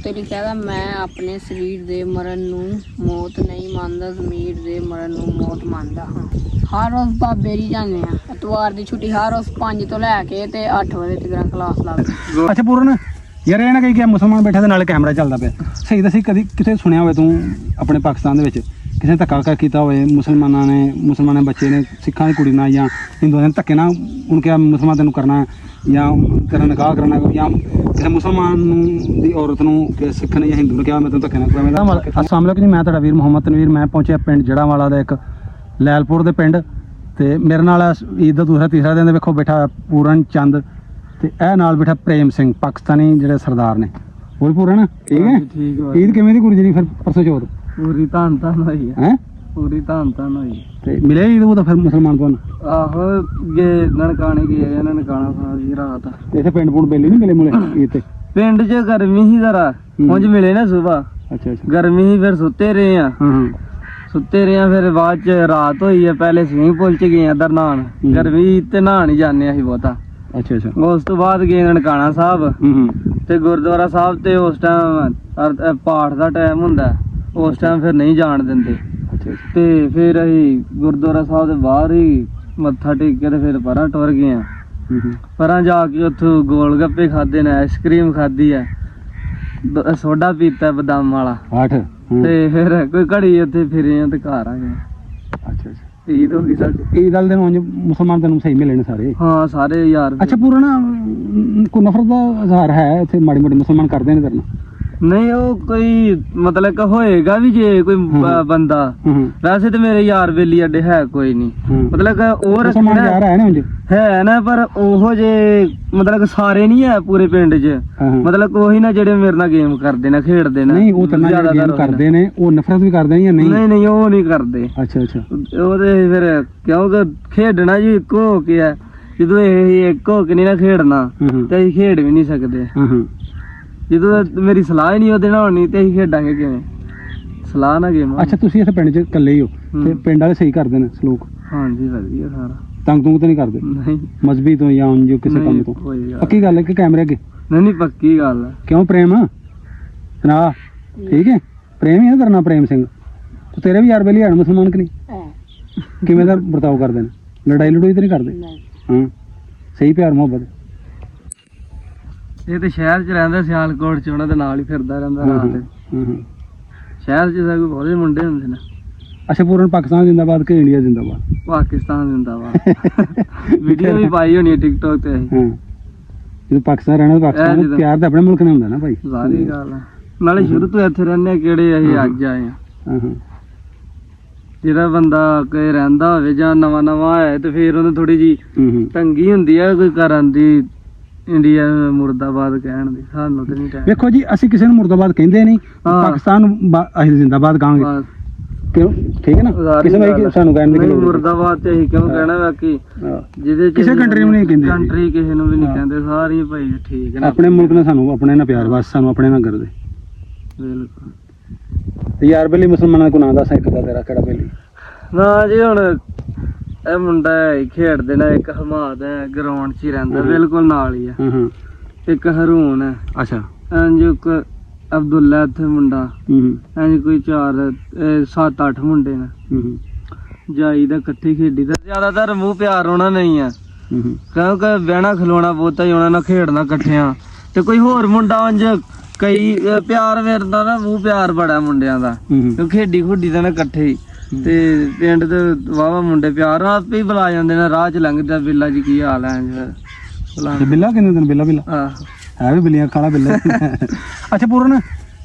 ਉੱਤੇ ਲਿਖਿਆ ਵਾ ਮੈਂ ਆਪਣੇ ਸਰੀਰ ਦੇ ਮਰਨ ਨੂੰ ਮੌਤ ਨਹੀਂ ਮੰਨਦਾ, ਜ਼ਮੀਰ ਦੇ ਮਰਨ ਨੂੰ ਮੌਤ ਮੰਨਦਾ ਹਾਂ। ਹਰ ਰੋਜ਼ ਬਾਬੇ ਦੀ ਜਾਂਦੇ ਆ, ਐਤਵਾਰ ਦੀ ਛੁੱਟੀ ਹਰ ਰੋਜ਼ 5 ਤੋਂ ਲੈ ਕੇ ਤੇ 8 ਵਜੇ ਤੱਕ ਕਲਾਸ ਲੱਗਦੀ। ਅੱਛਾ ਪੂਰਨ ਯਾਰ ਇਹ ਨਾ ਕਹੀ ਕਿ ਮੁਸਲਮਾਨ ਬੈਠਾ ਤੇ ਨਾਲੇ ਕੈਮਰਾ ਚੱਲਦਾ ਪਿਆ, ਸਹੀ ਦੱਸੀ ਕਦੀ ਕਿਤੇ ਸੁਣਿਆ ਹੋਵੇ ਤੂੰ ਆਪਣੇ ਪਾਕਿਸਤਾਨ ਦੇ ਵਿੱਚ ਕਿਸੇ ਨੇ ਧੱਕਾ ਕੀਤਾ ਹੋਵੇ, ਮੁਸਲਮਾਨਾਂ ਬੱਚੇ ਨੇ ਸਿੱਖਾਂ ਦੀ ਕੁੜੀ ਨਾਲ ਜਾਂ ਹਿੰਦੂਆਂ ਦੇ ਧੱਕੇ ਨਾਲ ਉਹਨੂੰ ਕਿਹਾ ਮੁਸਲਮਾਨ ਤੈਨੂੰ ਕਰਨਾ ਜਾਂ ਤੇਰਾ ਨਿਕਾਹ ਕਰਨਾ, ਜਾਂ ਕਿਸੇ ਮੁਸਲਮਾਨ ਨੂੰ ਦੀ ਔਰਤ ਨੂੰ ਕਿ ਸਿੱਖ ਨੇ ਜਾਂ ਹਿੰਦੂ ਨੇ ਕਿਹਾ ਮੈਂ ਤੈਨੂੰ ਧੱਕੇ ਨਾਲ ਕਰਾਂਗਾ। ਅਸਲਾਮ ਵਾਲੇਕੁਮ ਜੀ, ਮੈਂ ਤੁਹਾਡਾ ਵੀਰ ਮੁਹੰਮਦ ਤਨਵੀਰ। ਮੈਂ ਪਹੁੰਚਿਆ ਪਿੰਡ ਜੜਾਂਵਾਲਾ ਦਾ ਇੱਕ ਲੈਲਪੁਰ ਦੇ ਪਿੰਡ, ਤੇ ਮੇਰੇ ਨਾਲ ਈਦ ਦਾ ਦੂਸਰਾ ਤੀਸਰਾ ਦਿਨ ਵੇਖੋ ਬੈਠਾ ਪੂਰਨ ਚੰਦ, ਤੇ ਇਹ ਨਾਲ ਬੈਠਾ ਪ੍ਰੇਮ ਸਿੰਘ, ਪਾਕਿਸਤਾਨੀ ਜਿਹੜੇ ਸਰਦਾਰ ਨੇ। ਹੋਰ ਪੂਰਨ ਠੀਕ ਹੈ? ਈਦ ਕਿਵੇਂ ਦੀ ਗੁਰਜਰੀ ਫਿਰ ਪਰਸੋਂ ਚੌਥ? ਪੂਰੀ ਧੰਨ ਹੋਈ ਹੈ, ਪੂਰੀ ਧੰਨ ਹੋਈ। ਤੇ ਮਿਲਿਆ ਈਦ ਉਹ ਤਾਂ ਫਿਰ ਮੁਸਲਮਾਨ ਤੁਹਾਨੂੰ? ਆਹੋ ਗਏ ਨਨਕਾਣੇ ਗਏ ਇਹਨਾਂ ਨਨਕਾਣਾ ਸਾਰੀ ਰਾਤ। ਇੱਥੇ ਪਿੰਡ ਪੁੰਡ ਬੇਲੀ ਨਹੀਂ ਮਿਲੇ ਮੁਲੇ ਈਦ ਤੇ? ਪਿੰਡ 'ਚ ਗਰਮੀ ਸੀ ਜ਼ਰਾ, ਉਂਝ ਮਿਲੇ ਨਾ ਸੁਬਾ। ਅੱਛਾ ਅੱਛਾ, ਗਰਮੀ ਸੀ, ਫਿਰ ਸੁੱਤੇ ਰਹੇ ਆ। ਸੁੱਤੇ ਰਹੇ ਆ, ਫਿਰ ਬਾਅਦ 'ਚ ਰਾਤ ਹੋਈ ਆ, ਪਹਿਲੇ ਸਵਿਮਿੰਗ ਪੂਲ 'ਚ ਗਏ ਇੱਧਰ ਨਹਾਣ। ਗਰਮੀ ਤੇ ਨਹਾਣ ਹੀ ਜਾਂਦੇ ਅਸੀਂ ਬਹੁਤਾ। ਅੱਛਾ ਅੱਛਾ, ਉਸ ਤੋਂ ਬਾਅਦ ਗਏ ਨਨਕਾਣਾ ਸਾਹਿਬ ਤੇ ਗੁਰਦੁਆਰਾ ਸਾਹਿਬ ਤੇ ਉਸ ਟਾਈਮ ਪਾਠ ਦਾ ਟਾਈਮ ਹੁੰਦਾ, ਉਸ ਟਾਈਮ ਫਿਰ ਨਹੀਂ ਜਾਣ ਦਿੰਦੇ। ਤੇ ਫਿਰ ਅਸੀਂ ਗੁਰਦੁਆਰਾ ਸਾਹਿਬ ਦੇ ਬਾਹਰ ਹੀ ਮੱਥਾ ਟੇਕ ਕੇ ਤੇ ਫਿਰ ਪਰਾਂ ਟੁਰ ਗਏ ਆ। ਪਰਾਂ ਜਾ ਕੇ ਉੱਥੋਂ ਗੋਲ ਗੱਪੇ ਖਾਦੇ ਨੇ, ਆਈਸਕ੍ਰੀਮ ਖਾਦੀ ਹੈ, ਸੋਡਾ ਪੀਤਾ ਬਦਾਮ ਵਾਲਾ, ਤੇ ਫਿਰ ਕੋਈ ਘੜੀ ਉੱਥੇ ਫਿਰੇ ਆ ਤੇ ਘਰ ਆ ਗਏ। ਅੱਛਾ ਅੱਛਾ, ਈਦ ਹੋ ਗਈ ਸਾਡੀ। ਈਦ ਵਾਲੇ ਦਿਨ ਉਂਝ ਮੁਸਲਮਾਨ ਤੈਨੂੰ ਸਹੀ ਮਿਲੇ ਨੇ ਸਾਰੇ? ਹਾਂ ਸਾਰੇ ਯਾਰ। ਅੱਛਾ ਪੂਰਾ ਕੋਈ ਨਫ਼ਰਤ ਦਾ ਇਜ਼ਹਾਰ ਹੈ ਇੱਥੇ? ਮਾੜੀ ਮੋਟੀ ਮੁਸਲਮਾਨ ਕਰਦੇ ਨੇ ਤੇਰੇ? ਨਹੀਂ ਉਹ ਕੋਈ ਮਤਲਬ ਕਿ ਹੋਏਗਾ ਵੀ ਜੇ ਕੋਈ ਬੰਦਾ, ਵੈਸੇ ਤੇ ਮੇਰੇ ਯਾਰ ਬੇਲੀ ਅੱਡੇ ਹੈ ਕੋਈ ਨਹੀਂ, ਮਤਲਬ ਕਿ ਉਹ ਹੈ ਨਾ, ਪਰ ਉਹੋ ਜੇ ਮਤਲਬ ਕਿ ਸਾਰੇ ਨਹੀਂ ਹੈ ਪੂਰੇ ਪਿੰਡ 'ਚ, ਮਤਲਬ ਉਹੀ ਨਾ ਜਿਹੜੇ ਮੇਰੇ ਨਾਲ ਗੇਮ ਕਰਦੇ ਨੇ, ਖੇਡਦੇ ਨੇ। ਨਹੀਂ ਉਹ ਤਾਂ ਗੇਮ ਕਰਦੇ ਨੇ, ਉਹ ਨਫ਼ਰਤ ਵੀ ਕਰਦੇ ਜਾਂ ਨਹੀਂ? ਨਹੀਂ ਉਹ ਨਹੀਂ ਕਰਦੇ। ਅੱਛਾ ਅੱਛਾ, ਉਹ ਤੇ ਫਿਰ ਕਿਉਂਕਿ ਖੇਡਣਾ ਜੀ ਇੱਕੋ ਹੋ ਕੇ ਹੈ, ਜਦੋਂ ਇਹ ਇੱਕ ਹੋ ਕੇ ਨਹੀਂ ਨਾ ਖੇਡਣਾ ਤੇ ਅਸੀਂ ਖੇਡ ਵੀ ਨਹੀਂ ਸਕਦੇ। ਜਦੋਂ ਮੇਰੀ ਸਲਾਹ ਹੀ ਨਹੀਂ ਉਹਦੇ ਨਾਲ ਹੋਣੀ ਤੇ ਅਸੀਂ ਖੇਡਾਂਗੇ ਕਿਵੇਂ? ਸਲਾਹ ਨਾ ਗੇਮ। ਅੱਛਾ ਤੁਸੀਂ ਇਸ ਪਿੰਡ 'ਚ ਇਕੱਲੇ ਹੀ ਹੋ ਤੇ ਪਿੰਡ ਵਾਲੇ ਸਹੀ ਕਰਦੇ ਨੇ ਸਲੂਕ? ਹਾਂਜੀ ਵਧੀਆ ਸਾਰਾ। ਤੰਗ ਤੁੰਗ ਤਾਂ ਨਹੀਂ ਕਰਦੇ? ਨਹੀਂ। ਮਜ਼ਬੀ ਤੋਂ ਜਾਂ ਉਂਝ ਕਿਸੇ ਕੰਮ ਤੋਂ? ਪੱਕੀ ਗੱਲ ਹੈ ਕਿ ਕੈਮਰੇ ਅੱਗੇ? ਨਹੀਂ ਪੱਕੀ ਗੱਲ ਹੈ। ਕਿਉਂ ਪ੍ਰੇਮ ਸੁਣਾ? ਠੀਕ ਹੈ ਪ੍ਰੇਮ ਹੀ ਹੈ ਤੇਰਾ ਨਾਂ ਪ੍ਰੇਮ ਸਿੰਘ? ਤੇ ਤੇਰੇ ਵੀ ਯਾਰ ਬੇਲੀ ਹਣ ਮੁਸਲਮਾਨ ਕਿ ਨਹੀਂ? ਕਿਵੇਂ ਦਾ ਵਰਤਾਓ ਕਰਦੇ ਨੇ? ਲੜਾਈ ਲੜੂਈ ਤਾਂ ਨਹੀਂ ਕਰਦੇ? ਹਾਂ ਸਹੀ ਪਿਆਰ ਮੁਹੱਬਤ? ਇਹ ਤੇ ਸ਼ਹਿਰ 'ਚ ਰਹਿੰਦਾ, ਸਿਆਲਕੋਟ 'ਚ, ਉਹਨਾਂ ਦੇ ਨਾਲ ਹੀ ਫਿਰਦਾ ਰਹਿੰਦਾ ਰਾਤ। ਸ਼ਹਿਰ 'ਚ ਸਗੋਂ ਬਹੁਤੇ ਮੁੰਡੇ ਹੁੰਦੇ ਨੇ। ਅੱਛਾ ਪੂਰਨ ਪਾਕਿਸਤਾਨ ਜ਼ਿੰਦਾਬਾਦ ਕਿ ਇੰਡੀਆ ਜ਼ਿੰਦਾਬਾਦ? ਪਾਕਿਸਤਾਨ ਜ਼ਿੰਦਾਬਾਦ। ਵੀਡੀਓ ਵੀ ਪਾਈ ਹੋਣੀ ਹੈ ਟਿਕਟੋਕ ਤੇ। ਜਦੋਂ ਪਾਕਿਸਤਾਨ ਰਹਿਣਾ ਤਾਂ ਪਾਕਿਸਤਾਨ ਪਿਆਰ ਤਾਂ ਆਪਣੇ ਮੁਲਕ ਨਾਲ ਹੁੰਦਾ ਨਾ ਭਾਈ, ਸਾਰੀ ਗੱਲ। ਨਾਲੇ ਸ਼ੁਰੂ ਤੋਂ ਇੱਥੇ ਰਹਿੰਦੇ ਕਿਹੜੇ ਅਸੀਂ ਅੱਜ ਆਏ ਆ। ਜਿਹੜਾ ਬੰਦਾ ਕੋਈ ਰਹਿੰਦਾ ਹੋਵੇ ਜਾਂ ਨਵਾਂ ਨਵਾਂ ਆਇਆ ਤੇ ਫਿਰ ਉਹਨੂੰ ਥੋੜੀ ਜੀ ਤੰਗੀ ਹੁੰਦੀ ਹੈ ਕੋਈ ਕਰਨ ਦੀ, ਇੰਡੀਆ ਮੁਰਦਾਬਾਦ ਕਹਿਣ ਦੀ। ਸਾਨੂੰ ਤੇ ਨਹੀਂ ਟਾਈਮ। ਵੇਖੋ ਜੀ ਅਸੀਂ ਕਿਸੇ ਨੂੰ ਮੁਰਦਾਬਾਦ ਕਹਿੰਦੇ ਨਹੀਂ, ਪਾਕਿਸਤਾਨ ਅਸੀਂ ਜ਼ਿੰਦਾਬਾਦ ਕਹਾਂਗੇ। ਕਿਉਂ? ਠੀਕ ਹੈ ਨਾ, ਕਿਸੇ ਨੂੰ ਸਾਨੂੰ ਕਹਿਣ ਦੀ ਮੁਰਦਾਬਾਦ ਤੇ ਅਸੀਂ ਕਿਉਂ ਕਹਿਣਾ? ਬਾਕੀ ਜਿਹਦੇ ਕਿਸੇ ਕੰਟਰੀ ਨੂੰ ਨਹੀਂ ਕਹਿੰਦੇ, ਕੰਟਰੀ ਕਿਸੇ ਨੂੰ ਵੀ ਨਹੀਂ ਕਹਿੰਦੇ, ਸਾਰੀ ਭਾਈ ਠੀਕ ਹੈ ਨਾ। ਆਪਣੇ ਮੁਲਕ ਨਾਲ ਸਾਨੂੰ ਆਪਣੇ ਨਾਲ ਪਿਆਰ, ਬਸ ਸਾਨੂੰ ਆਪਣੇ ਨਾਲ ਕਰਦੇ। ਬਿਲਕੁਲ। ਯਾਰ ਬੇਲੀ ਮੁਸਲਮਾਨਾਂ ਕੋਲ ਨਾਂ ਦੱਸ ਇੱਕ ਦਾ ਤੇਰਾ ਕਿਹੜਾ ਬੇਲੀ? ਨਾ ਜੀ ਹੁਣ ਇਹ ਮੁੰਡਾ ਖੇਡਦੇ ਨੇ, ਇੱਕ ਹਮਾਦ ਹੈ ਗਰਾਊਂਡ 'ਚ ਹੀ ਰਹਿੰਦਾ, ਬਿਲਕੁਲ ਨਾਲ ਹੀ ਆ। ਇੱਕ ਹਰੂਨ ਹੈ। ਅੱਛਾ ਇੰਜ ਇੱਕ ਅਬਦੁੱਲਾ ਇੱਥੇ ਮੁੰਡਾ, ਇੰਜ ਕੋਈ 4-7-8 ਮੁੰਡੇ ਨੇ। ਜਾਈਦਾ ਇਕੱਠੇ ਖੇਡੀਦਾ, ਜ਼ਿਆਦਾਤਰ ਮੂੰਹ ਪਿਆਰ ਹੋਣਾ ਨਹੀਂ ਆ ਕਿਉਂਕਿ ਬਹਿਣਾ ਖਲੋਣਾ ਬਹੁਤਾ ਹੀ ਉਹਨਾਂ ਨਾਲ ਖੇਡਣਾ ਇਕੱਠਿਆਂ। ਤੇ ਕੋਈ ਹੋਰ ਮੁੰਡਾ ਉਂਝ ਕਈ ਪਿਆਰ ਮਿਲਦਾ ਨਾ, ਮੂੰਹ ਪਿਆਰ ਬੜਾ ਮੁੰਡਿਆਂ ਦਾ ਕਿਉਂਕਿ ਖੇਡੀ ਖੁੱਡੀ ਦਾ ਨਾ ਇਕੱਠੇ ਹੀ। ਤੇ ਪਿੰਡ ਦੇ ਵਾਹਵਾ ਮੁੰਡੇ ਪਿਆਰ ਆਪੇ ਹੀ ਬੁਲਾ ਜਾਂਦੇ ਨੇ, ਰਾਹ 'ਚ ਲੰਘਦਾ ਬਿੱਲਾ ਜੀ ਕੀ ਹਾਲ ਹੈ? ਬਿੱਲਾ ਕਿੰਨੇ ਦਿਨ? ਬਿੱਲਾ ਹੈ ਵੀ ਬਿੱਲੀਆਂ ਖਾਣਾ ਬਿੱਲਾ। ਅੱਛਾ ਪੂਰਨ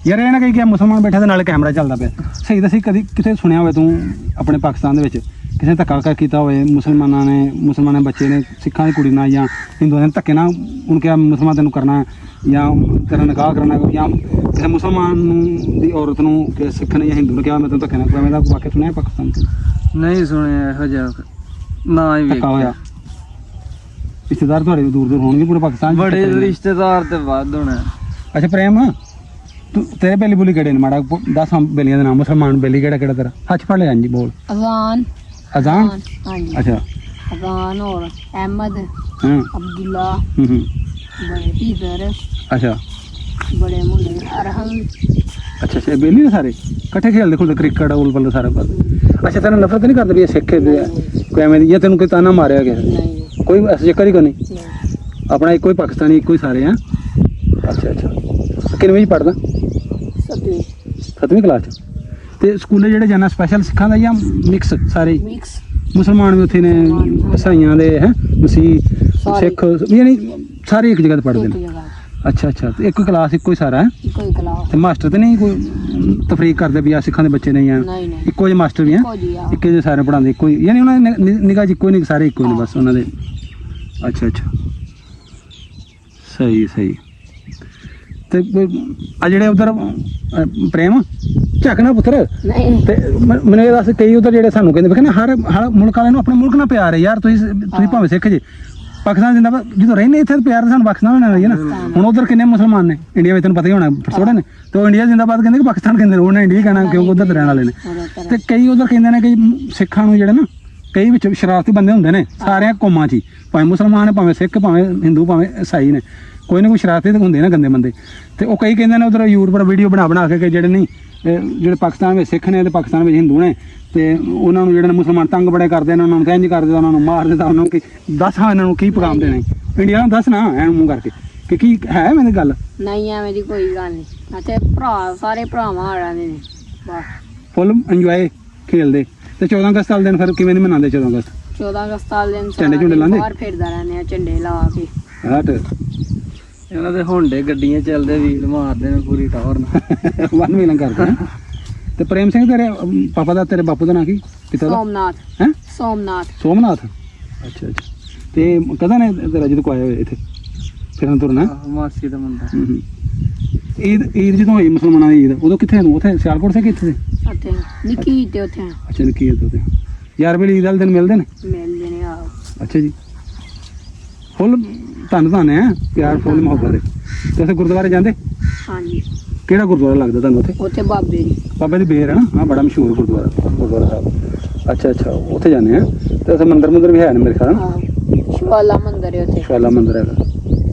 ਯਾਰ ਇਹ ਨਾ ਕਹੀ ਕਿ ਮੁਸਲਮਾਨ ਬੈਠਾ ਤੇ ਨਾਲੇ ਕੈਮਰਾ ਚੱਲਦਾ ਪਿਆ, ਸਹੀ ਦੱਸੀ ਕਦੀ ਕਿਤੇ ਸੁਣਿਆ ਹੋਵੇ ਤੂੰ ਆਪਣੇ ਪਾਕਿਸਤਾਨ ਦੇ ਵਿੱਚ ਕਿਸੇ ਨੇ ਧੱਕਾ ਕੀਤਾ ਹੋਵੇ, ਮੁਸਲਮਾਨਾਂ ਬੱਚੇ ਨੇ ਸਿੱਖਾਂ ਦੀ ਕੁੜੀ ਨਾਲ ਜਾਂ ਹਿੰਦੂਆਂ ਦੇ ਧੱਕੇ ਨਾਲ ਉਹਨੂੰ ਕਿਹਾ ਮੁਸਲਮਾਨ ਤੈਨੂੰ ਕਰਨਾ ਜਾਂ ਤੇਰਾ ਨਿਕਾਹ ਕਰਨਾ, ਜਾਂ ਕਿਸੇ ਮੁਸਲਮਾਨ ਨੂੰ ਦੀ ਔਰਤ ਨੂੰ ਕਿ ਸਿੱਖ ਨੇ ਜਾਂ ਹਿੰਦੂ ਨੇ ਕਿਹਾ ਮੈਂ ਤੈਨੂੰ ਧੱਕੇ ਨਾਲ ਕਰਾਂਗਾ? ਇਹਦਾ ਵਾਕਿਆ ਸੁਣਿਆ ਪਾਕਿਸਤਾਨ 'ਚ? ਨਹੀਂ ਸੁਣਿਆ ਇਹੋ ਜਿਹਾ ਨਾ ਹੀ ਧੱਕਾ ਹੋਇਆ। ਰਿਸ਼ਤੇਦਾਰ ਤੁਹਾਡੇ ਦੂਰ ਦੂਰ ਹੋਣਗੇ ਪੂਰੇ ਪਾਕਿਸਤਾਨ 'ਚ? ਬੜੇ ਰਿਸ਼ਤੇਦਾਰ ਤੇ ਵੱਧ ਹੋਣਾ। ਅੱਛਾ ਪ੍ਰੇਮ ਤੂੰ ਤੇਰੇ ਬੇਲੀ ਬੋਲੀ ਕਿਹੜੇ ਨੇ? ਮਾੜਾ ਦੱਸ ਬੇਲੀਆਂ ਦੇ ਨਾਮ। ਮੁਸਲਮਾਨ ਬੇਲੀ ਕਿਹੜਾ ਕਿਹੜਾ ਤੇਰਾ? ਹੱਥ ਫੜ ਲਿਆ ਜੀ ਬੋਲ। ਅਜ਼ਾਨ। ਅਜ਼ਾਨ? ਹਾਂਜੀ। ਅੱਛਾ ਅਜ਼ਾਨ ਔਰ ਅਹਿਮਦ, ਅਬਦੁੱਲਾ, ਇਧਰ। ਅੱਛਾ ਬੜੇ ਮੁੰਡੇ ਅਰਹਮ ਅੱਛਾ ਅੱਛਾ, ਬੇਲੀ ਨੇ ਸਾਰੇ ਇਕੱਠੇ ਖੇਡਦੇ ਖੁੱਲਦੇ ਕ੍ਰਿਕਟ ਉਲ ਬੱਲ ਸਾਰਾ ਕੁਝ। ਅੱਛਾ, ਤੈਨੂੰ ਨਫ਼ਰਤ ਨਹੀਂ ਕਰਦੇ ਵੀ ਇਹ ਸਿੱਖ ਦੇ ਆ ਕੋਈ ਐਵੇਂ ਦੀ, ਜਾਂ ਤੈਨੂੰ ਕੋਈ ਤਾਨਾ ਮਾਰਿਆ ਗਿਆ ਨਹੀਂ ਕੋਈ ਐਸਾ ਚੱਕਰ ਹੀ ਕੋਈ ਨਹੀਂ? ਨਹੀਂ ਆਪਣਾ ਇੱਕੋ ਹੀ ਪਾਕਿਸਤਾਨੀ, ਇੱਕੋ ਹੀ ਸਾਰੇ ਆ। ਅੱਛਾ ਅੱਛਾ, ਕਿੰਨਵੀਂ ਚ ਪੜ੍ਹਦਾ? 7ਵੀਂ 7ਵੀਂ ਕਲਾਸ ਚ। ਤੇ ਸਕੂਲੇ ਜਿਹੜੇ ਜਾਣਾ ਸਪੈਸ਼ਲ ਸਿੱਖਾਂ ਦਾ ਜਾਂ ਮਿਕਸ ਸਾਰੇ ਹੀ? ਮਿਕਸ ਮੁਸਲਮਾਨ ਵੀ ਉੱਥੇ ਨੇ, ਈਸਾਈਆਂ ਦੇ ਹੈ, ਮਸੀਹ, ਸਾਰੇ। ਸਿੱਖ, ਯਾਨੀ ਸਾਰੇ ਇੱਕ ਜਗ੍ਹਾ ਤੇ ਪੜ੍ਹਦੇ ਇੱਕ ਨੇ? ਜਗ੍ਹਾ ਅੱਛਾ ਅੱਛਾ, ਤੇ ਇੱਕੋ ਕਲਾਸ ਇੱਕੋ ਹੀ ਸਾਰਾ ਹੈ? ਇੱਕੋ ਹੀ ਕਲਾਸ। ਤੇ ਮਾਸਟਰ ਤੇ ਨਹੀਂ ਕੋਈ ਤਫਰੀਕ ਕਰਦੇ ਵੀ ਆ ਸਿੱਖਾਂ ਦੇ ਬੱਚੇ ਨਹੀਂ ਆ? ਨਹੀਂ ਨਹੀਂ ਇੱਕੋ ਜਿਹੇ ਮਾਸਟਰ ਵੀ ਆ? ਇੱਕੋ ਜੀ ਆ। ਇੱਕੇ ਜਿਹੇ ਸਾਰੇ ਪੜ੍ਹਾਉਂਦੇ, ਇੱਕੋ ਹੀ, ਯਾਨੀ ਉਹਨਾਂ ਦੀ ਨਿਗਾਹ 'ਚ ਇੱਕੋ ਹੀ ਨਹੀਂ, ਸਾਰੇ ਇੱਕੋ ਹੀ ਨੇ ਬਸ ਉਹਨਾਂ ਦੇ? ਅੱਛਾ ਅੱਛਾ, ਸਹੀ ਸਹੀ। ਤੇ ਆ ਜਿਹੜੇ ਉਧਰ ਪ੍ਰੇਮ ਝੱਕਣਾ ਪੁੱਤਰ, ਨਹੀਂ ਤੇ ਮੈਨੂੰ ਇਹ ਦੱਸ, ਕਈ ਉਧਰ ਜਿਹੜੇ ਸਾਨੂੰ ਕਹਿੰਦੇ ਵੇਖੇ ਨਾ, ਹਰ ਮੁਲਕ ਵਾਲਿਆਂ ਨੂੰ ਆਪਣੇ ਮੁਲਕ ਨਾਲ ਪਿਆਰ ਹੈ ਯਾਰ। ਤੁਸੀਂ ਭਾਵੇਂ ਸਿੱਖ ਜੇ, ਪਾਕਿਸਤਾਨ ਜਿੰਦਾ ਜਦੋਂ ਰਹਿੰਦੇ ਇੱਥੇ ਪਿਆਰ ਤਾਂ ਸਾਨੂੰ ਪਾਕਿਸਤਾਨ ਨਾਲ ਹੈ ਨਾ। ਹੁਣ ਉਧਰ ਕਿੰਨੇ ਮੁਸਲਮਾਨ ਨੇ ਇੰਡੀਆ ਵਿੱਚ, ਤੈਨੂੰ ਪਤਾ ਹੀ ਹੋਣਾ ਥੋੜੇ ਨੇ, ਤੇ ਉਹ ਇੰਡੀਆ ਜਿੰਦਾਬਾਦ ਕਹਿੰਦੇ ਕਿ ਪਾਕਿਸਤਾਨ ਕਹਿੰਦੇ, ਉਹਨਾਂ ਇੰਡੀਆ ਕਹਿਣਾ ਕਿਉਂਕਿ ਉਧਰ ਰਹਿਣ ਵਾਲੇ ਨੇ। ਤੇ ਕਈ ਉਧਰ ਕਹਿੰਦੇ ਨੇ ਕਿ ਸਿੱਖਾਂ ਨੂੰ ਜਿਹੜੇ ਨਾ, ਕਈ ਵਿੱਚ ਸ਼ਰਾਰਤੀ ਬੰਦੇ ਹੁੰਦੇ ਨੇ ਸਾਰਿਆਂ ਕੌਮਾਂ 'ਚ ਹੀ, ਭਾਵੇਂ ਮੁਸਲਮਾਨ, ਭਾਵੇਂ ਸਿੱਖ, ਭਾਵੇਂ ਹਿੰਦੂ, ਭਾਵੇਂ ਈਸਾਈ ਨੇ, ਕੋਈ ਨਾ ਕੋਈ ਸ਼ਰਾਰਤੀ ਤਾਂ ਹੁੰਦੇ ਨਾ ਗੰਦੇ ਬੰਦੇ। ਤੇ ਉਹ ਕਈ ਕਹਿੰਦੇ ਨੇ ਉਧਰ ਯੂਟਿਊਬ 'ਤੇ ਵੀਡੀਓ ਬਣਾ ਕੇ ਕਿ ਜਿਹੜੇ ਨਹੀਂ, ਜਿਹੜੇ ਪਾਕਿਸਤਾਨ ਵਿੱਚ ਸਿੱਖ ਨੇ ਤੇ ਪਾਕਿਸਤਾਨ ਵਿੱਚ ਹਿੰਦੂ ਨੇ, ਤੇ ਉਹਨਾਂ ਨੂੰ ਜਿਹੜੇ ਮੁਸਲਮਾਨ ਤੰਗ ਬੜੇ ਕਰਦੇ ਨੇ, ਉਹਨਾਂ ਨੂੰ ਇੰਝ ਕਰਦੇ, ਉਹਨਾਂ ਨੂੰ ਮਾਰ ਦਿੰਦਾ, ਉਹਨਾਂ ਨੂੰ ਕਿ ਦੱਸ ਹਾਂ ਇਹਨਾਂ ਨੂੰ ਕੀ ਪੈਗਾਮ ਦੇਣੇ ਇੰਡੀਆ ਨੂੰ, ਦੱਸ ਨਾ ਐਨ ਮੂੰਹ ਕਰਕੇ ਕਿ ਕੀ ਹੈ ਮੈਨੂੰ ਗੱਲ? ਨਹੀਂ ਐਵੇਂ ਦੀ ਕੋਈ ਗੱਲ ਨਹੀਂ। ਅੱਛਾ, ਭਰਾ ਸਾਰੇ ਭਰਾਵਾਂ ਵਾਲਿਆਂ ਦੇ ਨੇ ਬਸ। ਫੁੱਲ ਇੰਜੋਏ ਖੇਲਦੇ। ਤੇ 14 ਅਗਸਤ ਵਾਲੇ ਦਿਨ ਫਿਰ ਕਿਵੇਂ ਨਹੀਂ ਮਨਾਉਂਦੇ? 14 ਅਗਸਤ 14 ਅਗਸਤ ਵਾਲੇ ਦਿਨ ਝੰਡੇ ਝੁੰਡੇ ਲਾਉਂਦੇ? ਬਾਹਰ ਫਿਰਦਾ ਰਹਿੰਦੇ ਆ ਝੰਡੇ ਲਾ ਕੇ। ਹਟ ਇਹਨਾਂ ਦੇ ਹੁੰਡੇ ਗੱਡੀਆਂ ਚੱਲਦੇ, ਵੀਲ ਮਾਰਦੇ ਨੇ ਪੂਰੀ ਟੌਰ ਨਾਲ। ਵਨ ਮਿਲਣ ਕਰਦੇ ਨੇ। ਤੇ ਪ੍ਰੇਮ ਸਿੰਘ ਤੇਰੇ ਪਾਪਾ ਦਾ, ਤੇਰੇ ਬਾਪੂ ਦਾ ਨਾਂ ਕੀ, ਪਿਤਾ ਦਾ? ਸੋਮਨਾਥ। ਹੈ ਸੋਮਨਾਥ। ਸੋਮਨਾਥ। ਅੱਛਾ ਅੱਛਾ। ਤੇ ਕਦੋਂ ਨੇ ਤੇਰਾ ਜਦੋਂ ਕੋ ਆਇਆ ਹੋਇਆ ਇੱਥੇ ਫਿਰਨ ਤੁਰਨਾ? ਮਾਸੀ ਦਾ ਮੁੰਡਾ। ਈਦ ਜਦੋਂ ਹੋਈ ਮੁਸਲਮਾਨਾਂ ਦੀ ਈਦ, ਉਦੋਂ ਕਿੱਥੇ ਨੂੰ? ਉੱਥੇ ਸਿਆਲਕੋਟ ਸੇ ਕਿੱਥੇ? ਉੱਥੇ ਨਿੱਕੀ ਤੇ ਉੱਥੇ ਅੱਛਾ, ਨਿੱਕੀ ਈਦ ਉੱਥੇ ਯਾਰ ਵੇਲੇ ਈਦ ਵਾਲੇ ਦਿਨ ਮਿਲਦੇ ਨੇ? ਮਿਲਦੇ ਨੇ ਆ। ਅੱਛਾ ਜੀ, ਫੁੱਲ ਧੰਨ ਹੈ, ਪਿਆਰ ਫੁੱਲ ਮੁਹੱਬਤ ਹੈ। ਤੇ ਉੱਥੇ ਗੁਰਦੁਆਰੇ ਜਾਂਦੇ? ਹਾਂਜੀ। ਕਿਹੜਾ ਗੁਰਦੁਆਰਾ ਲੱਗਦਾ ਤੁਹਾਨੂੰ ਉੱਥੇ? ਉੱਥੇ ਬਾਬੇ ਦੀ। ਬਾਬੇ ਦੀ ਬੇਰ ਹੈ ਨਾ, ਹਾਂ, ਬੜਾ ਮਸ਼ਹੂਰ ਗੁਰਦੁਆਰਾ ਸਾਹਿਬ। ਅੱਛਾ ਅੱਛਾ, ਉੱਥੇ ਜਾਂਦੇ ਆ। ਤੇ ਉੱਥੇ ਮੰਦਿਰ ਵੀ ਹੈ ਨੇ ਮੇਰੇ ਖਿਆਲ ਨਾਲ? ਹਾਂ, ਸ਼ਿਵਾਲਾ ਮੰਦਿਰ ਹੈ ਉੱਥੇ। ਸ਼ਿਵਾਲਾ ਮੰਦਿਰ ਹੈਗਾ।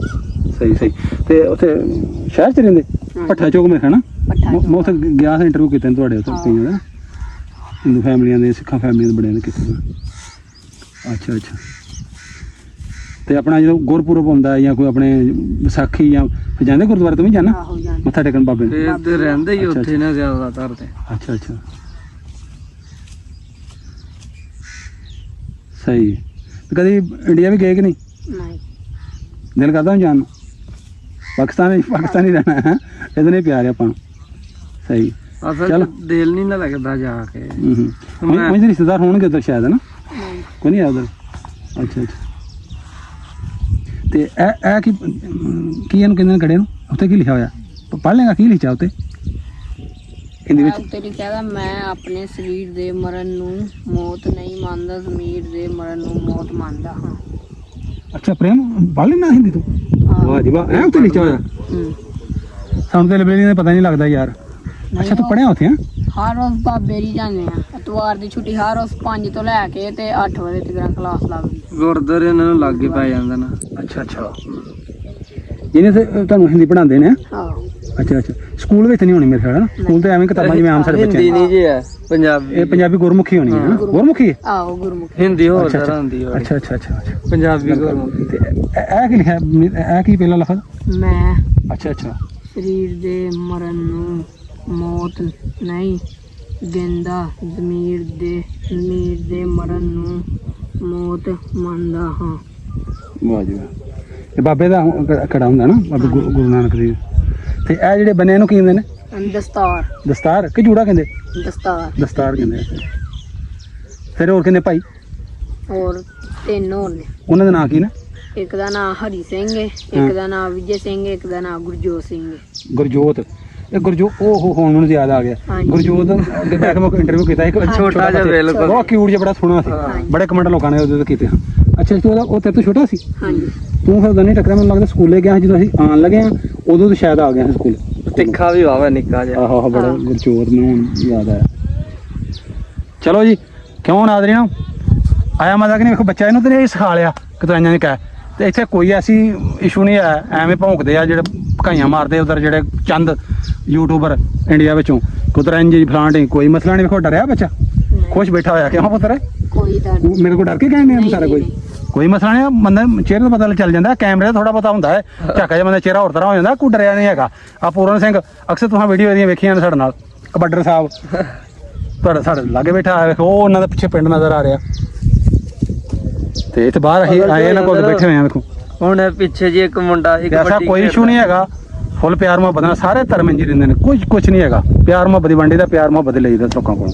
ਸਹੀ ਸਹੀ। ਤੇ ਉੱਥੇ ਸ਼ਹਿਰ 'ਚ ਰਹਿੰਦੇ? ਭੱਠਾ ਚੌਕ ਮੇਰੇ ਖਿਆਲ ਨਾਲ। ਮੈਂ ਉੱਥੇ ਗਿਆ ਸੀ, ਇੰਟਰਵਿਊ ਕੀਤੇ ਨੇ ਤੁਹਾਡੇ ਉੱਥੇ ਕਈਆਂ ਦਾ, ਹਿੰਦੂ ਫੈਮਲੀਆਂ ਦੇ, ਸਿੱਖਾਂ ਫੈਮਲੀਆਂ ਦੇ ਬੜਿਆਂ ਦੇ ਕੀਤੇ। ਅੱਛਾ ਅੱਛਾ। ਤੇ ਆਪਣਾ ਜਦੋਂ ਗੁਰਪੁਰਬ ਹੁੰਦਾ ਜਾਂ ਕੋਈ ਆਪਣੇ ਵਿਸਾਖੀ ਜਾਂ ਫਿਰ ਜਾਂਦੇ ਗੁਰਦੁਆਰੇ? ਤੋਂ ਵੀ ਜਾਣਾ ਆਹੋ ਜਾਂਦੇ ਮੱਥਾ ਟੇਕਣ ਬਾਬੇ ਨੂੰ? ਤੇ ਰਹਿੰਦੇ ਹੀ ਉੱਥੇ ਨਾ ਜ਼ਿਆਦਾਤਰ ਤੇ। ਅੱਛਾ ਅੱਛਾ, ਸਹੀ। ਤੇ ਕਦੀ ਇੰਡੀਆ ਵੀ ਗਏ ਕਿ ਨਹੀਂ? ਨਹੀਂ। ਦਿਲ ਕਰਦਾ ਹੁਣ ਜਾਣ ਨੂੰ? ਪਾਕਿਸਤਾਨ ਹੀ ਰਹਿਣਾ ਹੈ, ਇਹਦੇ ਨਾਲ ਹੀ ਪਿਆਰ ਹੈ ਆਪਾਂ ਨੂੰ। ਸਹੀ। ਅਸਲ ਦਿਲ ਨਹੀਂ ਨਾ ਲੱਗਦਾ ਜਾ ਕੇ। ਮੇਰੇ ਰਿਸ਼ਤੇਦਾਰ ਹੋਣਗੇ ਉੱਧਰ ਸ਼ਾਇਦ, ਹੈ ਨਾ? ਨਹੀਂ। ਕੋਈ ਨਹੀਂ ਆ ਉੱਧਰ? ਅੱਛਾ ਅੱਛਾ। ਤੇ ਇਹ ਕੀ ਇਹਨੂੰ ਕਹਿੰਦੇ ਨੇ ਕੜੇ ਨੂੰ? ਉੱਤੇ ਕੀ ਲਿਖਿਆ ਹੋਇਆ? ਪੜ੍ਹ ਲੇਗਾ? ਕੀ ਲਿਖਿਆ ਉੱਤੇ ਹਿੰਦੀ ਵਿੱਚ? ਉੱਤੇ ਲਿਖਿਆ ਦਾ, ਮੈਂ ਆਪਣੇ ਸਰੀਰ ਦੇ ਮਰਨ ਨੂੰ ਮੌਤ ਨਹੀਂ ਮੰਨਦਾ, ਜ਼ਮੀਰ ਦੇ ਮਰਨ ਨੂੰ ਮੌਤ ਮੰਨਦਾ ਹਾਂ। ਅੱਛਾ, ਪ੍ਰੇਮ ਪੜ੍ਹ ਲੈਣਾ ਹਿੰਦੀ ਤੂੰ? ਵਾਹ ਜੀ ਵਾਹ, ਇਹ ਉੱਤੇ ਲਿਖਿਆ ਹੋਇਆ? ਸਾਨੂੰ ਤੇ ਲਬੇਲੀ ਦਾ ਪਤਾ ਨਹੀਂ ਲੱਗਦਾ ਯਾਰ। ਅੱਛਾ, ਤੂੰ ਪੜ੍ਹਿਆ ਉੱਥੇ? ਹਰ ਰੋਜ਼ ਬਾਬੇ ਦੀ ਜਾਂਦੇ ਆ। ਐਤਵਾਰ ਦੀ ਛੁੱਟੀ ਹਰ ਰੋਜ਼ 5 ਤੋਂ ਲੈ ਕੇ ਤੇ 8 ਵਜੇ ਤੱਕ ਕਲਾਸ ਲੱਗਦੀ। ਗੁਰਦੁਆਰੇ ਇਹਨਾਂ ਨੂੰ ਲਾਗੇ ਪੈ ਜਾਂਦਾ ਨਾ। ਅੱਛਾ ਅੱਛਾ, ਜਿਹਨੇ ਤੇ ਤੁਹਾਨੂੰ ਹਿੰਦੀ ਪੜ੍ਹਾਉਂਦੇ ਨੇ? ਆਹੋ। ਅੱਛਾ ਅੱਛਾ। ਸਕੂਲ ਵਿੱਚ ਨਹੀਂ ਹੋਣੀ ਮੇਰੇ ਖਿਆਲ ਨਾਲ? ਸਕੂਲ ਤੇ ਐਵੇਂ ਕਿਤਾਬਾਂ ਜਿਵੇਂ ਆਮ ਸਾਡੇ ਬੱਚੇ ਹਿੰਦੀ ਨਹੀਂ ਜੀ ਹੈ, ਪੰਜਾਬੀ। ਇਹ ਪੰਜਾਬੀ ਗੁਰਮੁਖੀ ਹੋਣੀ ਹੈ ਨਾ? ਗੁਰਮੁਖੀ ਹੈ? ਆਹੋ, ਗੁਰਮੁਖੀ। ਹਿੰਦੀ ਹੋਰ ਤਰ੍ਹਾਂ ਹੁੰਦੀ ਹੈ। ਅੱਛਾ ਅੱਛਾ ਅੱਛਾ। ਪੰਜਾਬੀ ਗੁਰਮੁਖੀ। ਤੇ ਇਹ ਕੀ ਲਿਖਿਆ? ਇਹ ਕੀ ਪਹਿਲਾ ਲਫ਼ਜ਼? ਮੈਂ ਅੱਛਾ ਅੱਛਾ। ਸਰੀਰ ਦੇ ਮਰਨ ਨੂੰ ਮੌਤ ਨਹੀਂ ਦਿੰਦਾ, ਜ਼ਮੀਰ ਦੇ ਮਰਨ ਨੂੰ ਮੌਤ ਮੰਨਦਾ ਹਾਂ। ਵਾਹ ਜੀ ਵਾਹ। ਇਹ ਬਾਬੇ ਦਾ ਕੜਾ ਹੁੰਦਾ ਨਾ, ਬਾਬੇ ਗੁਰੂ ਨਾਨਕ ਦੇਵ। ਤੇ ਇਹ ਜਿਹੜੇ ਬੰਨੇ ਇਹਨੂੰ ਕੀ ਕਹਿੰਦੇ ਨੇ? ਦਸਤਾਰ। ਦਸਤਾਰ ਕਿ ਜੂੜਾ ਕਹਿੰਦੇ? ਦਸਤਾਰ। ਦਸਤਾਰ ਕਹਿੰਦੇ। ਫਿਰ ਹੋਰ ਕਿੰਨੇ ਭਾਈ? ਹੋਰ 3 ਹੋਰ ਨੇ। ਉਹਨਾਂ ਦਾ ਨਾਂ ਕੀ ਨੇ? ਇੱਕ ਦਾ ਨਾਂ ਹਰੀ ਸਿੰਘ ਹੈ, ਇੱਕ ਦਾ ਨਾਂ ਵਿਜੇ ਸਿੰਘ ਹੈ, ਇੱਕ ਦਾ ਨਾਂ ਗੁਰਜੋਤ ਸਿੰਘ ਹੈ। ਗੁਰਜੋਤ। ਇਹ ਗੁਰਜੋਤ, ਉਹ ਹੁਣ ਮੈਨੂੰ ਯਾਦ ਆ ਗਿਆ। ਗੁਰਜੋਤ ਅੱਗੇ ਬੈਠ ਕੇ ਮੈਂ ਇੰਟਰਵਿਊ ਕੀਤਾ ਇੱਕ ਛੋਟਾ ਜਿਹਾ, ਬਿਲਕੁਲ ਬਹੁਤ ਕਿਊਟ ਜਿਹਾ, ਬੜਾ ਸੋਹਣਾ ਸੀ। ਬੜੇ ਕਮੈਂਟ ਲੋਕਾਂ ਨੇ ਉਹਦੇ ਤੇ ਕੀਤੇ ਹਨ। ਅੱਛਾ, ਉਹ ਤੇਰੇ ਤੋਂ ਛੋਟਾ ਸੀ? ਹਾਂਜੀ। ਤੂੰ ਫਿਰ ਉਦੋਂ ਨਹੀਂ ਟੱਕਰਿਆ? ਮੈਨੂੰ ਲੱਗਦਾ ਸਕੂਲੇ ਗਿਆ ਜਦੋਂ ਅਸੀਂ ਆਉਣ ਲੱਗੇ ਆ ਉਦੋਂ ਤਾਂ ਸ਼ਾਇਦ ਆ ਗਿਆ ਸੀ ਸਕੂਲ। ਤਿੱਖਾ ਵੀ ਵਾਵਾ ਨਿੱਕਾ ਜਿਹਾ। ਆਹੋ ਬੜਾ। ਗੁਰਜੋਤ ਨੂੰ ਹੁਣ ਯਾਦ ਆਇਆ। ਚਲੋ ਜੀ, ਕਿਉਂ ਨਾਜ਼ਰੀਨ ਆਇਆ ਮਜ਼ਾ ਕਿ ਨਹੀਂ? ਵੇਖੋ ਬੱਚਾ ਇਹਨੂੰ ਤੇ ਇਹ ਸਿਖਾ ਲਿਆ ਕਿ ਤੂੰ ਇੰਝ ਨਹੀਂ ਕਹਿ। ਤੇ ਇੱਥੇ ਕੋਈ ਐਸੀ ਇਸ਼ੂ ਨਹੀਂ ਹੈ, ਐਵੇਂ ਭੌਂਕਦੇ ਆ ਜਿਹੜੇ ਭਕਾਈਆਂ ਮਾਰਦੇ ਉਧਰ ਜਿਹੜੇ ਚੰਦ ਯੂਟਿਊਬਰ ਇੰਡੀਆ ਵਿੱਚੋਂ ਉਧਰ ਇੰਜ ਜੀ ਫਲਾਣ ਢੀਂਗ, ਕੋਈ ਮਸਲਾ ਨਹੀਂ। ਵੇਖੋ ਡਰਿਆ ਬੱਚਾ ਖੁਸ਼ ਬੈਠਾ ਹੋਇਆ, ਕਿਉਂ ਪੁੱਤਰ? ਕੋਈ ਡਰ ਮੇਰੇ ਕੋਲ ਡਰ ਕੇ ਕਹਿੰਦੇ ਆ ਸਾਰਾ ਕੋਈ ਮਸਲਾ ਨਹੀਂ। ਬੰਦਾ ਚਿਹਰੇ ਤੋਂ ਪਤਾ ਚੱਲ ਜਾਂਦਾ, ਕੈਮਰੇ ਦਾ ਥੋੜਾ ਪਤਾ ਹੁੰਦਾ ਹੈ, ਝਾਕਾ ਜਿਹਾ ਬੰਦਾ ਚਿਹਰਾ ਹੋਰ ਤਰ੍ਹਾਂ ਹੋ ਜਾਂਦਾ, ਕੋਈ ਡਰਿਆ ਨਹੀਂ ਹੈਗਾ। ਆ ਪੂਰਨ ਸਿੰਘ ਅਕਸਰ ਤੁਸੀਂ ਵੀਡੀਓ ਇਹਦੀਆਂ ਵੇਖੀਆਂ ਨੇ ਸਾਡੇ ਨਾਲ, ਕਬੱਡਰ ਸਾਹਿਬ ਤੁਹਾਡੇ ਸਾਡੇ ਲਾਗੇ ਬੈਠਾ ਆ, ਵੇਖੋ ਉਹ ਉਹਨਾਂ ਦੇ ਪਿੱਛੇ ਪਿੰਡ ਨਜ਼ਰ ਆ ਰਿਹਾ, ਤੇ ਇੱਥੇ ਬਾਹਰ ਅਸੀਂ ਆਏ ਇਹਨਾਂ ਕੋਲ ਬੈਠੇ ਹੋਏ ਆ। ਵੇਖੋ ਹੁਣ ਪਿੱਛੇ ਜੀ ਇੱਕ ਮੁੰਡਾ ਸੀ ਐਸਾ ਕੋਈ ਇਸ਼ੂ ਨਹੀਂ ਹੈਗਾ, ਫੁੱਲ ਪਿਆਰ ਮੁਹੱਬਤ ਨਾਲ ਸਾਰੇ ਧਰਮ ਇੰਜ ਰਹਿੰਦੇ ਨੇ, ਕੁਝ ਨਹੀਂ ਹੈਗਾ। ਪਿਆਰ ਮੁਹੱਬਤ ਦੀ ਵੰਡੀ ਦਾ, ਪਿਆਰ ਮੁਹੱਬਤ ਲਈਦਾ ਲੋਕਾਂ ਕੋਲੋਂ।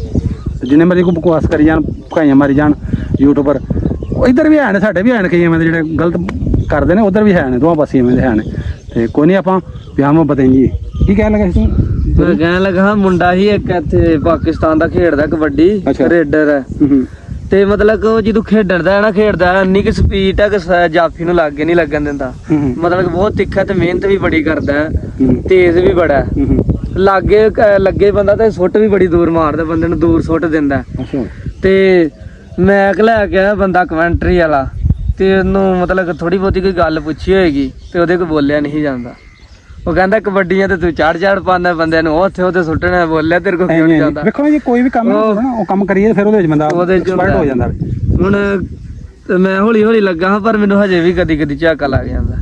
ਤੇ ਜਿੰਨੇ ਮਰਜ਼ੀ ਕੋਈ ਬਕਵਾਸ ਕਰੀ ਜਾਣ, ਭਕਾਈਆਂ ਮਾਰੀ ਜਾਣ ਯੂਟਿਊਬਰ, ਇੱਧਰ ਵੀ ਹੈ ਨੇ, ਸਾਡੇ ਵੀ ਹੈ ਨੇ ਕਈ ਐਵੇਂ ਦੇ ਜਿਹੜੇ ਗਲਤ ਕਰਦੇ ਨੇ, ਉੱਧਰ ਵੀ ਹੈ ਨੇ, ਦੋਵਾਂ ਪਾਸੇ ਐਵੇਂ ਦੇ ਹੈ ਨੇ। ਤੇ ਕੋਈ ਨਹੀਂ, ਆਪਾਂ ਪਿਆਰ ਮੁਹੱਬਤ ਇੰਜੀ। ਕੀ ਕਹਿਣ ਲੱਗਾ ਸੀ ਤੂੰ? ਮੈਂ ਕਹਿਣ ਲੱਗਾ ਮੁੰਡਾ ਸੀ ਇੱਕ ਇੱਥੇ ਪਾਕਿਸਤਾਨ ਦਾ ਖੇਡਦਾ ਕਬੱਡੀ, ਰੇਡਰ ਹੈ। ਤੇ ਮਤਲਬ ਕਿ ਉਹ ਜਦੋਂ ਖੇਡਦਾ ਇੰਨੀ ਕਿ ਸਪੀਡ ਹੈ ਕਿ ਜਾਫੀ ਨੂੰ ਲਾਗੇ ਨਹੀਂ ਲੱਗਣ ਦਿੰਦਾ। ਮਤਲਬ ਕਿ ਬਹੁਤ ਤਿੱਖਾ ਤੇ ਮਿਹਨਤ ਵੀ ਬੜੀ ਕਰਦਾ ਹੈ, ਤੇਜ਼ ਵੀ ਬੜਾ ਹੈ। ਲਾਗੇ ਲੱਗੇ ਬੰਦਾ ਤੇ ਸੁੱਟ ਵੀ ਬੜੀ ਦੂਰ ਮਾਰਦਾ, ਬੰਦੇ ਨੂੰ ਦੂਰ ਸੁੱਟ ਦਿੰਦਾ। ਤੇ ਮੈਕ ਲੈ ਕੇ ਆਇਆ ਬੰਦਾ ਕਮੈਂਟਰੀ ਵਾਲਾ, ਤੇ ਉਹਨੂੰ ਮਤਲਬ ਕਿ ਥੋੜੀ ਬਹੁਤੀ ਕੋਈ ਗੱਲ ਪੁੱਛੀ ਹੋਏਗੀ ਤੇ ਉਹਦੇ ਕੋਲ ਬੋਲਿਆ ਨਹੀਂ ਜਾਂਦਾ। ਉਹ ਕਹਿੰਦਾ ਕਬੱਡੀਆਂ ਤੇ ਤੂੰ ਚੜ ਪਾਉਂਦਾ ਬੰਦਿਆਂ ਨੂੰ, ਉੱਥੇ ਸੁੱਟਣਾ, ਬੋਲਿਆ ਤੇਰੇ ਕੋਲ ਕਿਉਂ ਨਹੀਂ ਜਾਂਦਾ? ਵੇਖੋ ਜੀ, ਕੋਈ ਵੀ ਕੰਮ ਉਹ ਕੰਮ ਕਰੀਏ ਫਿਰ ਉਹਦੇ ਵਿੱਚ ਬੰਦਾ ਐਕਸਪਰਟ ਹੋ ਜਾਂਦਾ। ਹੁਣ ਮੈਂ ਹੌਲੀ ਲੱਗਾ ਹਾਂ, ਪਰ ਮੈਨੂੰ ਹਜੇ ਵੀ ਕਦੀ ਝਾਕਾ ਲੱਗ ਜਾਂਦਾ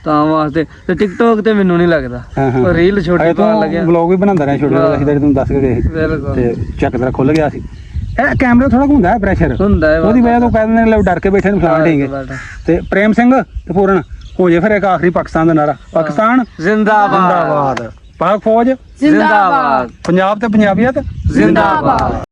ਤਾਂ ਵਾਸਤੇ। ਤੇ ਟਿਕਟੋਕ ਤੇ ਮੈਨੂੰ ਨਹੀਂ ਲੱਗਦਾ, ਉਹ ਰੀਲ ਛੋਟੀ ਪਾਉਣ ਲੱਗਿਆ। ਵਲੌਗ ਵੀ ਬਣਾਉਂਦਾ ਰਿਹਾ ਛੋਟੇ ਜਿਹੇ, ਤੁਹਾਨੂੰ ਦੱਸ ਕੇ ਗਏ ਤੇ ਚੱਕ ਤੇਰਾ ਖੁੱਲ ਗਿਆ ਸੀ। ਇਹ ਕੈਮਰੇ ਥੋੜਾ ਹੁੰਦਾ ਹੈ, ਪ੍ਰੈਸ਼ਰ ਹੁੰਦਾ, ਉਹਦੀ ਵਜ੍ਹਾ ਤੋਂ ਕਹਿੰਦੇ ਨੇ ਡਰ ਕੇ ਬੈਠੇ ਨੂੰ ਫਲਾਣ ਢੀਂਗੇ। ਤੇ ਪ੍ਰੇਮ ਸਿੰਘ ਤੇ ਪੂਰਨ ਹੋ ਜੇ ਫਿਰ ਇੱਕ ਆਖਰੀ ਪਾਕਿਸਤਾਨ ਦਾ ਨਾਰਾ, ਪਾਕਿਸਤਾਨ ਜ਼ਿੰਦਾਬਾਦ, ਪਾਕ ਫੌਜ ਜ਼ਿੰਦਾਬਾਦ, ਪੰਜਾਬ ਤੇ ਪੰਜਾਬੀਅਤ ਜ਼ਿੰਦਾਬਾਦ।